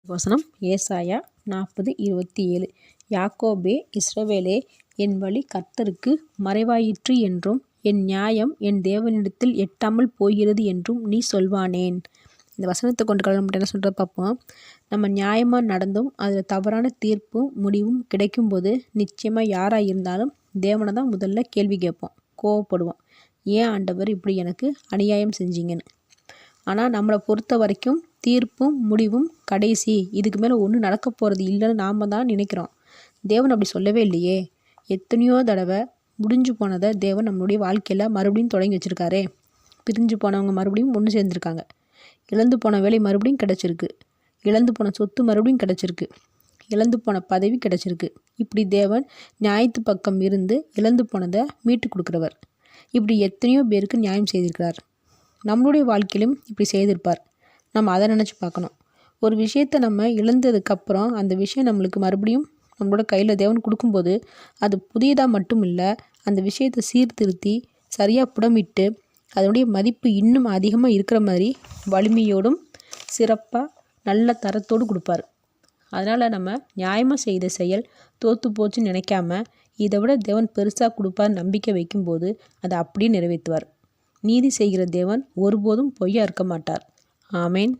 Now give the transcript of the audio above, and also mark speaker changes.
Speaker 1: வசனம் ஏசாயா 40:27. யாக்கோபே, இஸ்ரவேலே, என் வழி கர்த்தருக்கு மறைவாயிற்று என்றும் என் நியாயம் என் தேவனிடத்தில் எட்டாமல் போகிறது என்றும் நீ சொல்வானேன். இந்த வசனத்தை கொண்டு கடவுள் மட்டும் என்ன சொல்கிறத பார்ப்போம். நம்ம நியாயமாக நடந்தும் அதில் தவறான தீர்ப்பும் முடிவும் கிடைக்கும்போது நிச்சயமாக யாராக இருந்தாலும் தேவனை தான் முதல்ல கேள்வி கேட்போம், கோவப்படுவோம். ஏன் ஆண்டவர் இப்படி எனக்கு அநியாயம் செஞ்சீங்கன்னு. ஆனால் நம்மளை பொறுத்த வரைக்கும் தீர்ப்பும் முடிவும் கடைசி, இதுக்கு மேலே ஒன்றும் நடக்க போகிறது இல்லைன்னு நாம் தான் நினைக்கிறோம். தேவன் அப்படி சொல்லவே இல்லையே. எத்தனையோ தடவை முடிஞ்சு போனதை தேவன் நம்மளுடைய வாழ்க்கையில் மறுபடியும் தொடங்கி வச்சுருக்காரே. பிரிஞ்சு போனவங்க மறுபடியும் ஒன்று சேர்ந்துருக்காங்க. இழந்து போன வேலை மறுபடியும் கிடச்சிருக்கு. இழந்து போன சொத்து மறுபடியும் கிடச்சிருக்கு. இழந்து போன பதவி கிடச்சிருக்கு. இப்படி தேவன் நியாயத்து பக்கம் இருந்து இழந்து போனதை மீட்டு கொடுக்குறவர். இப்படி எத்தனையோ பேருக்கு நியாயம் செய்திருக்கிறார். நம்மளுடைய வாழ்க்கையிலும் இப்படி செய்திருப்பார். நம்ம அதை நினச்சி பார்க்கணும். ஒரு விஷயத்தை நம்ம இழந்ததுக்கப்புறம் அந்த விஷயம் நம்மளுக்கு மறுபடியும் நம்மளோட கையில் தேவன் கொடுக்கும்போது அது புதியதாக மட்டும் இல்லை, அந்த விஷயத்தை சீர்திருத்தி சரியாக புடமிட்டு அதனுடைய மதிப்பு இன்னும் அதிகமாக இருக்கிற மாதிரி வலிமையோடும் சிறப்பாக நல்ல தரத்தோடு கொடுப்பார். அதனால் நம்ம நியாயமாக செய்த செயல் தோற்று போச்சுன்னு நினைக்காம இதை விட தேவன் பெருசாக கொடுப்பார் நம்பிக்கை வைக்கும்போது அதை அப்படியே நிறைவேற்றுவார். நீதி செய்கிற தேவன் ஒருபோதும் பொய்யா இருக்க மாட்டார். ஆமேன்.